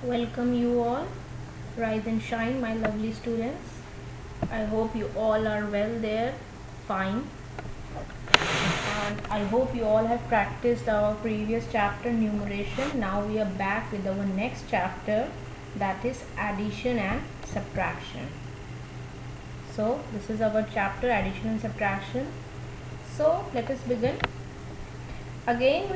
Welcome you all. Rise and shine, my lovely students. I hope you all are well there, fine. And I hope you all have practiced our previous chapter, numeration. Now we are back with our next chapter, that is addition and subtraction. So this is our chapter, addition and subtraction. So let us begin. Again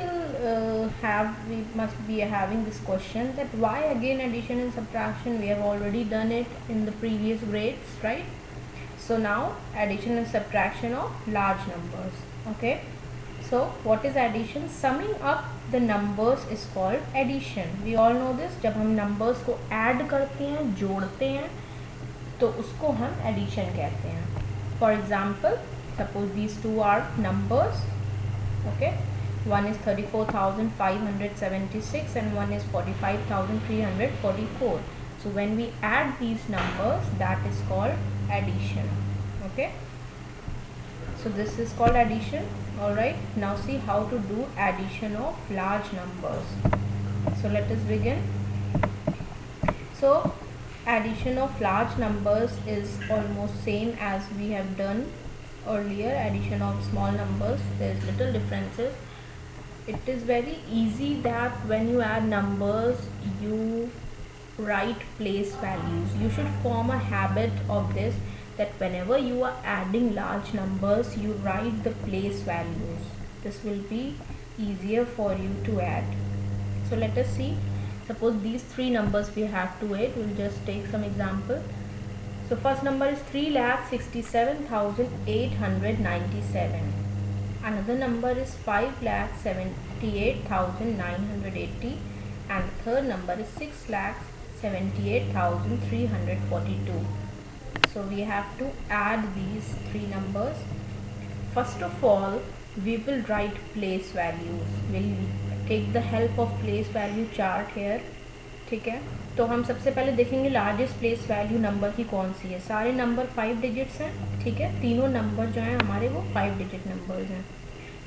we must be having this question, that why again addition and subtraction? We have already done it in the previous grades, right? So now addition and subtraction of large numbers. Okay, so what is addition? Summing up the numbers is called addition. We all know this. जब हम numbers को add करते हैं, जोड़ते हैं, तो उसको हम addition कहते हैं. For example, suppose these two are numbers. Okay, one is 34,576 and one is 45,344. So when we add these numbers, that is called addition. Okay, so this is called addition. Alright, now see how to do addition of large numbers. So let us begin. So addition of large numbers is almost same as we have done earlier. Addition of small numbers, there is little differences. It is very easy that when you add numbers, you write place values. You should form a habit of this, that whenever you are adding large numbers, you write the place values. This will be easier for you to add. So let us see. Suppose these three numbers we have to add. We'll just take some example. So first number is 3,67,897. Another number is 5,78,980, and the third number is 6,78,342. So we have to add these three numbers. First of all, we will write place values. We'll take the help of place value chart here. ठीक है, तो हम सबसे पहले देखेंगे largest place value number की कौन सी है. सारे नंबर 5 डिजिट्स हैं. ठीक है, तीनों नंबर जो हैं हमारे वो 5 डिजिट नंबर्स हैं.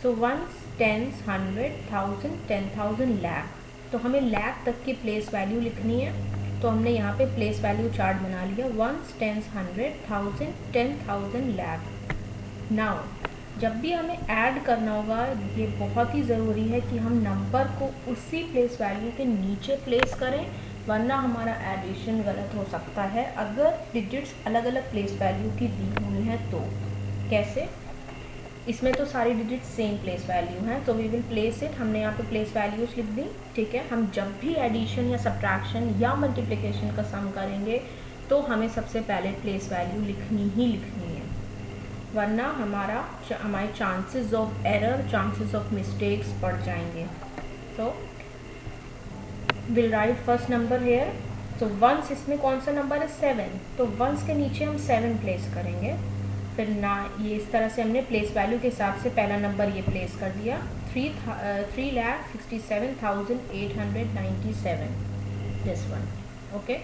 So ones, tens, 100, 1000, 10,000, lakh. तो हमें लाख तक की प्लेस वैल्यू लिखनी है. तो हमने यहाँ पे प्लेस वैल्यू चार्ट बना लिया. Once, tens, 100, 1000, 10,000, lakh. नाउ जब भी हमें ऐड करना होगा, ये बहुत ही ज़रूरी है कि हम नंबर को उसी प्लेस वैल्यू के नीचे प्लेस करें, वरना हमारा एडिशन गलत हो सकता है अगर डिजिट्स अलग अलग प्लेस वैल्यू की दी हुई हैं. तो कैसे? इसमें तो सारी डिजिट्स सेम प्लेस वैल्यू हैं, तो वी विल प्लेस इट. हमने यहाँ पे प्लेस वैल्यूज लिख दी. ठीक है, हम जब भी एडिशन या सब्ट्रैक्शन या मल्टीप्लिकेशन का सम करेंगे तो हमें सबसे पहले प्लेस वैल्यू लिखनी ही लिखनी है, वरना हमारे chances of error, chances of mistakes बढ़ जाएंगे. तो will write first number here. तो वंस, इसमें कौन सा नंबर है? 7. तो वंस के नीचे हम 7 प्लेस करेंगे. फिर ना ये इस तरह से हमने प्लेस वैल्यू के हिसाब से पहला नंबर ये प्लेस कर दिया. 3,67,897, दिस वन. ओके,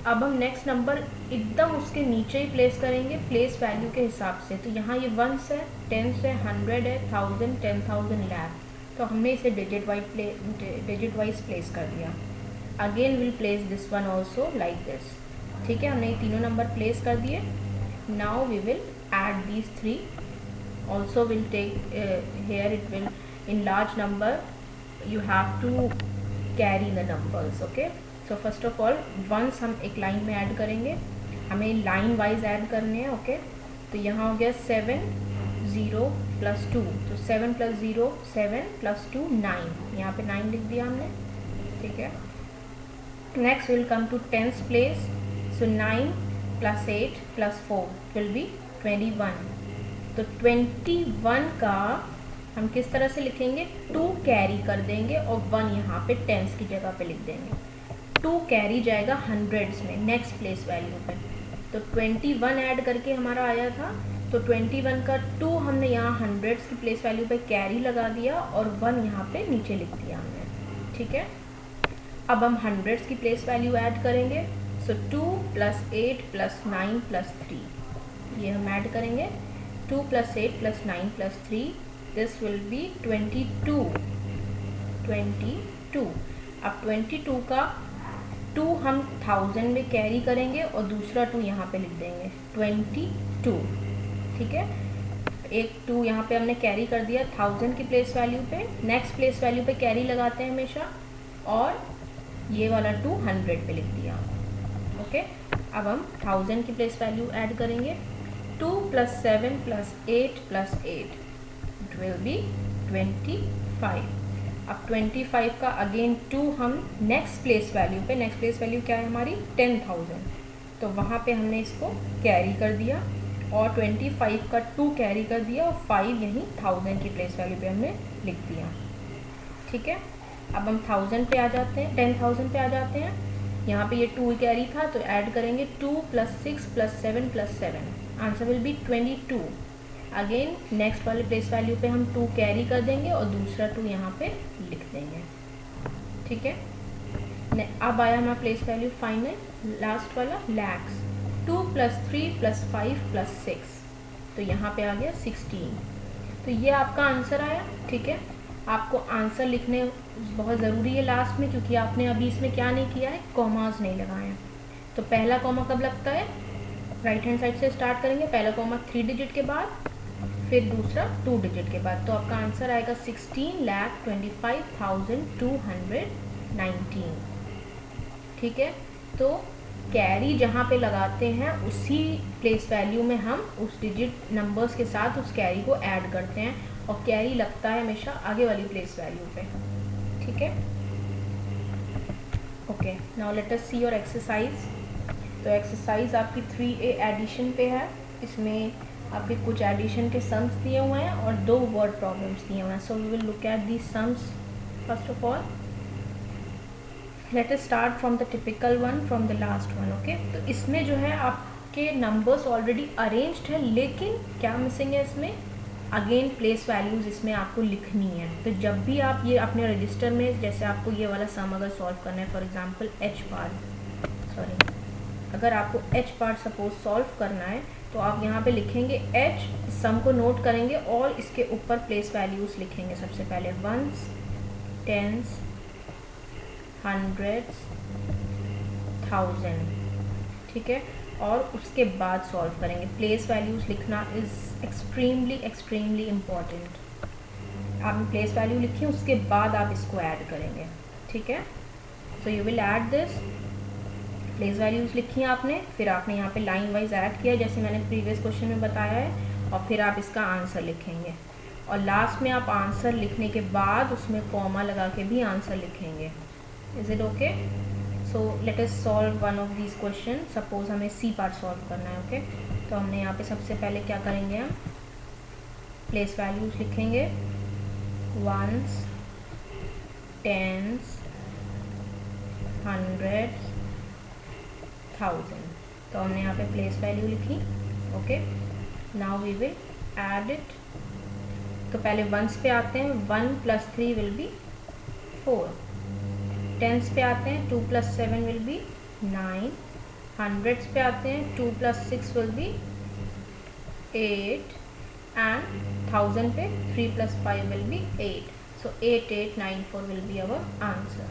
अब हम नेक्स्ट नंबर एकदम उसके नीचे ही प्लेस करेंगे प्लेस वैल्यू के हिसाब से. तो यहाँ ये वंस है, टेंस है, 100 है, 1000, 10,000, लाख. तो हमने इसे डिजिट वाइज प्लेस कर दिया. Again will place this one also like this. ठीक है, हमने ये तीनों नंबर प्लेस कर दिए. Now we will add these three. Also will take here, it will in large number you have to carry the numbers. Okay, तो first of all ones हम एक लाइन में ऐड करेंगे. हमें लाइन वाइज ऐड करने हैं. Okay, तो यहाँ हो गया 7, 0 + 2. तो 7 + 0, 7 + 2, 9. यहाँ पे 9 लिख दिया हमने. ठीक है, next will come to tens place. So 9 + 8 + 4 will be 21. तो 21 का हम किस तरह से लिखेंगे? 2 कैरी कर देंगे और 1 यहाँ पे टेंस की जगह पे लिख देंगे. 2 कैरी जाएगा हंड्रेड्स में नेक्स्ट प्लेस वैल्यू पे. तो 21 ऐड करके हमारा आया था. तो 21 का 2 हमने यहाँ हंड्रेड्स की प्लेस वैल्यू पे कैरी लगा दिया और 1 यहाँ पे नीचे लिख दिया हमने. ठीक है, अब हम हंड्रेड्स की प्लेस वैल्यू ऐड करेंगे. सो 2 + 8 + 9 + 3, ये हम ऐड करेंगे. 2 + 8 + 9 + 3, दिस विल बी 22. अब 22 का 2 हम 1000 में कैरी करेंगे और दूसरा 2 यहाँ पे लिख देंगे 22, ठीक है। एक 2 यहाँ पे हमने कैरी कर दिया 1000 की प्लेस वैल्यू पे, नेक्स्ट प्लेस वैल्यू पे कैरी लगाते हैं हमेशा, और ये वाला 2 100 पे लिख दिया, ओके। अब हम 1000 की प्लेस वैल्यू ऐड करेंगे, 2 + 7 + 8 + 8 इट विल बी 25। अब 25 का अगेन 2 हम नेक्स्ट प्लेस वैल्यू पे, नेक्स्ट प्लेस वैल्यू क्या है हमारी 10,000, तो वहाँ पे हमने इसको कैरी कर दिया और 25 का 2 कैरी कर दिया और 5 यहीं 1000 की प्लेस वैल्यू पे हमने लिख दिया, ठीक है। अब हम 1000 पे आ जाते हैं, 10,000 पे आ जाते हैं। यहाँ पे ये 2 कैरी था तो ऐड करेंगे 2 + 6 + 7 + 7, answer will B 22। Again next वाले प्लेस वैल्यू पे हम 2 कैरी कर देंगे और दूसरा 2 यहाँ पे लिख देंगे, ठीक है। अब आया हमारा प्लेस वैल्यू फाइनल लास्ट वाला लैक्स, 2 + 3 + 5 + 6, तो यहाँ पे आ गया 16। तो ये आपका आंसर आया, ठीक है। आपको आंसर लिखने बहुत ज़रूरी है लास्ट में, क्योंकि आपने अभी इसमें क्या नहीं किया है, कॉमास नहीं लगाए हैं। तो पहला कॉमा कब लगता है, राइट हैंड साइड से स्टार्ट करेंगे, पहला कॉमा 3 डिजिट के बाद, फिर दूसरा 2 डिजिट के बाद, तो आपका आंसर आएगा 16,25,219, ठीक है। तो कैरी जहाँ पे लगाते हैं उसी प्लेस वैल्यू में हम उस डिजिट नंबर्स के साथ उस कैरी को ऐड करते हैं, और कैरी लगता है हमेशा आगे वाली प्लेस वैल्यू पे, ठीक है। Okay, now let us see your exercise. तो एक्सरसाइज आपकी 3A एडिशन पे है, इसमें आपके कुछ एडिशन के सम्स दिए हुए हैं और 2 वर्ड प्रॉब्लम्स दिए हुए हैं। So we will look at the sums first of all. Let us start from the typical one, from the last one, okay. तो इसमें जो है आपके नंबर्स ऑलरेडी अरेंज्ड है, लेकिन क्या मिसिंग है इसमें, अगेन प्लेस वैल्यूज़ इसमें आपको लिखनी है। तो जब भी आप ये अपने रजिस्टर में, जैसे आपको ये वाला सम अगर सॉल्व करना है, फॉर एग्जांपल अगर आपको H पार्ट सपोज सॉल्व करना है, तो आप यहाँ पे लिखेंगे H, सम को नोट करेंगे और इसके ऊपर प्लेस वैल्यूज़ लिखेंगे। सबसे पहले वंस, टेंस, हंड्रेड्स, 1000, ठीक है, और उसके बाद सॉल्व करेंगे। प्लेस वैल्यूज़ लिखना इज़ एक्सट्रीमली इम्पॉर्टेंट। आपने प्लेस वैल्यू लिखी, उसके बाद आप इसको ऐड करेंगे, ठीक है। सो you will add this, place values लिखी हैं आपने, फिर आपने यहाँ पे लाइन वाइज ऐड किया जैसे मैंने प्रीवियस क्वेश्चन में बताया है, और फिर आप इसका आंसर लिखेंगे, और लास्ट में आप आंसर लिखने के बाद उसमें कॉमा लगा के भी आंसर लिखेंगे। Is it okay? So let us solve one of these question. Suppose हमें सी पार्ट सॉल्व करना है, ओके। तो हमने यहाँ पे सबसे पहले क्या करेंगे, हम प्लेस वैल्यूज़ लिखेंगे, वंस, टेंस, हंड्रेड्स, 1000। तो हमने यहाँ पे प्लेस वैल्यू लिखी, okay. Now we will add it. तो पहले वंस पे आते हैं, 1 + 3 विल बी 4। टेंस पे आते हैं, 2 + 7 विल बी 9। हंड्रेड्स पे आते हैं, 2 + 6 विल बी 8, एंड 1000 पे 3 + 5 will be 8। So 8894 will be our answer.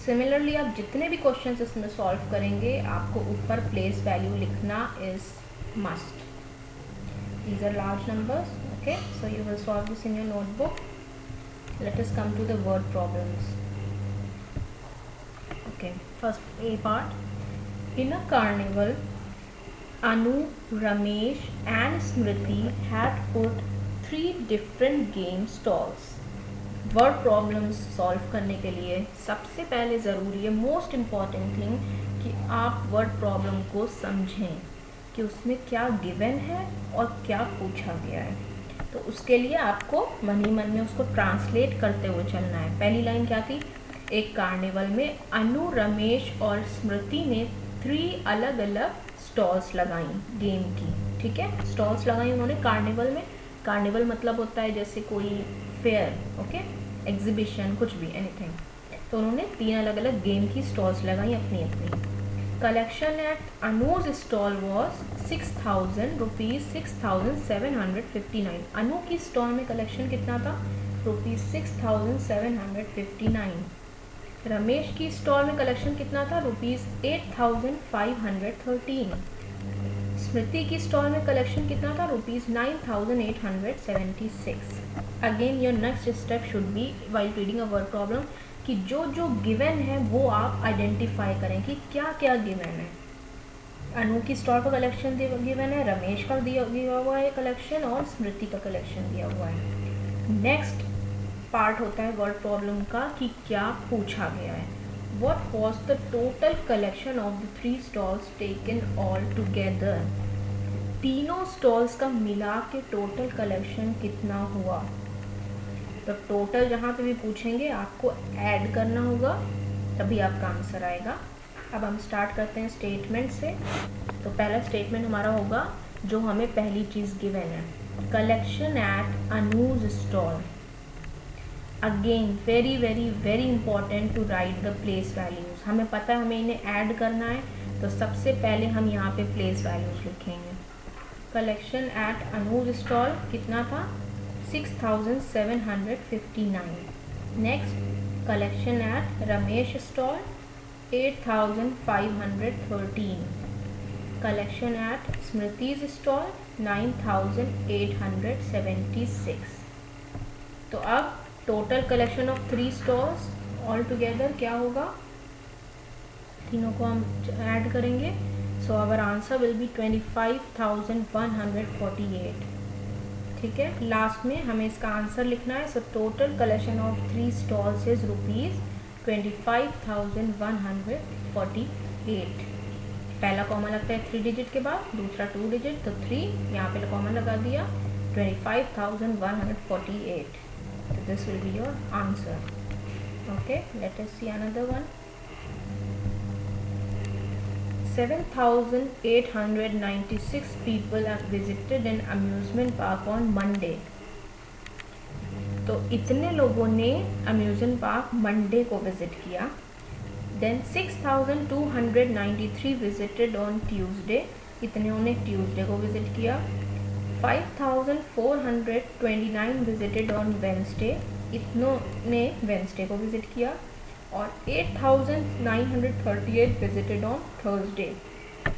Similarly आप जितने भी क्वेश्चंस इसमें सॉल्व करेंगे, आपको ऊपर प्लेस वैल्यू लिखना is must. These are large numbers, okay. So you will solve this in your notebook. Let us come to the word problems, okay. First A part, in a carnival Anu, Ramesh and Smriti had put 3 different game stalls. Word problems solve करने के लिए सबसे पहले ज़रूरी है, most important thing, कि आप word problem को समझें कि उसमें क्या गिवन है और क्या पूछा गया है। तो उसके लिए आपको मन ही मन में उसको ट्रांसलेट करते हुए चलना है। पहली लाइन क्या थी, एक कार्निवल में अनु, रमेश और स्मृति ने 3 अलग अलग स्टॉल्स लगाई गेम की, ठीक है। स्टॉल्स लगाई उन्होंने कार्निवल में। कार्निवल मतलब होता है जैसे कोई फेयर, ओके, एग्जीबिशन, कुछ भी, एनीथिंग। तो उन्होंने 3 अलग अलग गेम की स्टॉल्स लगाई अपनी अपनी। Collection at Anu's stall was 6000 rupees 6759। Anu की स्टॉल में कलेक्शन कितना था, रुपीज़ 6759। रमेश की स्टॉल में कलेक्शन कितना था, ₹8,513। स्मृति की स्टॉल में कलेक्शन कितना था, ₹9,876। Again your next step should be while reading a word problem कि जो जो गिवन है वो आप आइडेंटिफाई करें कि क्या क्या गिवन है। अनु की स्टॉल का कलेक्शन गिवन है, रमेश का दिया हुआ है कलेक्शन, और स्मृति का कलेक्शन दिया हुआ है। नेक्स्ट पार्ट होता है वर्ड प्रॉब्लम का कि क्या पूछा गया है। What was the total collection of the 3 stalls taken all together? तीनों स्टॉल्स का मिला के टोटल कलेक्शन कितना हुआ। तो टोटल जहाँ पे भी पूछेंगे आपको ऐड करना होगा, तभी आपका आंसर आएगा। अब हम स्टार्ट करते हैं स्टेटमेंट से। तो पहला स्टेटमेंट हमारा होगा जो हमें पहली चीज़ गिवन है, collection at Anuj stall. Again very very very important to write the place values. हमें पता है हमें इन्हें ऐड करना है, तो सबसे पहले हम यहाँ पे प्लेस वैल्यूज़ लिखेंगे। कलेक्शन एट अनूज स्टॉल कितना था, 6,759। Next collection at Ramesh stall 8,513। Collection at Smriti's stall 9,876। तो अब total collection of 3 stalls all together क्या होगा, तीनों को हम ऐड करेंगे। So our answer will be 25,148। ठीक है, लास्ट में हमें इसका आंसर लिखना है। So total collection of 3 stalls is ₹25,148। पहला कॉमन लगता है 3 डिजिट के बाद, दूसरा 2 डिजिट, तो 3 यहाँ पे कॉमन लगा दिया, 25,148. So this will be your answer. Okay, let us see another one. 7,896 people have visited an amusement park on Monday. तो इतने लोगों ने अम्यूजमेंट पार्क मंडे को विजिट किया। देन 6,293 विजिटेड ऑन ट्यूसडे, इतने ने ट्यूसडे को विजिट किया। 5,429 विजिटेड ऑन वेंसडे, इतनों ने वेंसडे को विजिट किया। और 8,938 विजिटेड ऑन थर्सडे।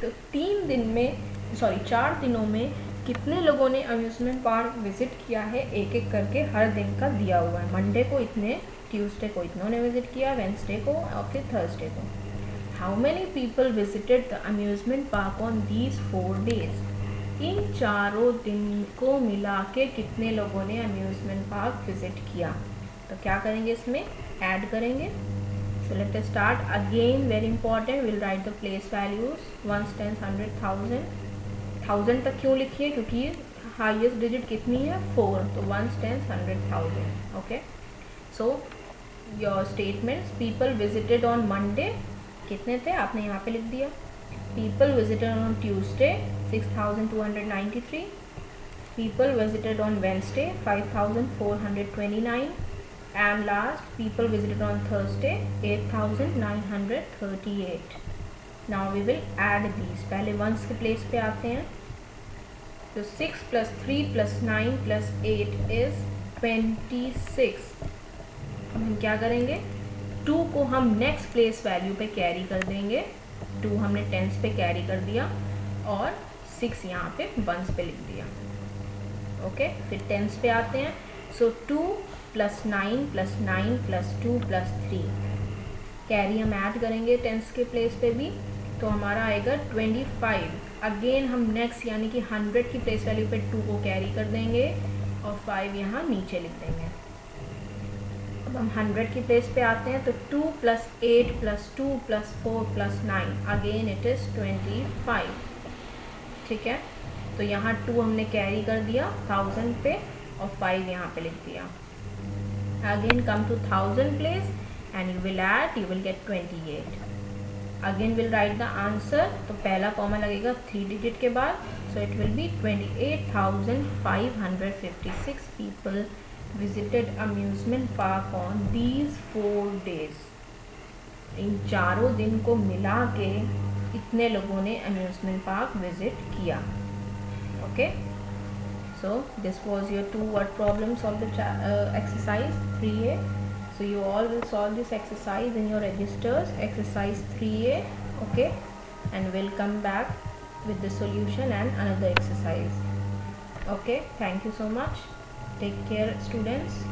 तो 4 दिनों में कितने लोगों ने अम्यूजमेंट पार्क विजिट किया है, एक एक करके हर दिन का दिया हुआ है। मंडे को इतने, ट्यूसडे को इतनों ने विजिट किया, वेंसडे को और फिर थर्सडे को। How many people visited the amusement park on these 4 days? इन चारों दिन को मिला के कितने लोगों ने अम्यूजमेंट पार्क विजिट किया। तो क्या करेंगे, इसमें ऐड करेंगे। So let us start again, very important, will write the place values 1, 10, 100, 1000। 1000 तक क्यों लिखिए, क्योंकि हाईएस्ट डिजिट कितनी है, 4, तो 1, 10, 100, 1000। Okay, so your statements, people visited on Monday कितने थे, आपने यहाँ पे लिख दिया। People visited on Tuesday 6,293. People visited on Wednesday 5,429. And last, people visited on Thursday 8,938. Now we will add these. पहले ones के place पे आते हैं। तो 6 + 3 + 9 + 8 is 26. हम क्या करेंगे, 2 को हम नेक्स्ट प्लेस वैल्यू पे कैरी कर देंगे। 2 हमने टेंस पे कैरी कर दिया और 6 यहाँ पे वंस पे लिख दिया। ओके, फिर टेंस पे आते हैं। सो 2 + 9 + 9 + 2 + 3 कैरी हम ऐड करेंगे टेंस के प्लेस पे भी, तो हमारा आएगा 25। अगेन हम नेक्स्ट यानी कि 100 की प्लेस वैल्यू पे 2 को कैरी कर देंगे और 5 यहाँ नीचे लिख देंगे। अब हम 100 की प्लेस पे आते हैं। तो 2 + 8 + 2 + 4 + 9 अगेन इट इज़ 25। ठीक है, तो यहाँ 2 हमने कैरी कर दिया 1000 पे और 5 यहाँ पे लिख दिया। Again come to 1000 place and you will add, you will get 28। Again will write the answer. तो पहला कॉमा लगेगा 3 डिजिट के बाद, so it will be 28,556 people visited amusement park on these 4 days. इन चारों दिन को मिला के इतने लोगों ने amusement park visit किया। Okay, so this was your 2 word problems of the exercise 3A. So So you all will solve this exercise in your registers, exercise 3A, okay, and we'll come back with the solution and another exercise. Okay, thank you so much. Take care, students.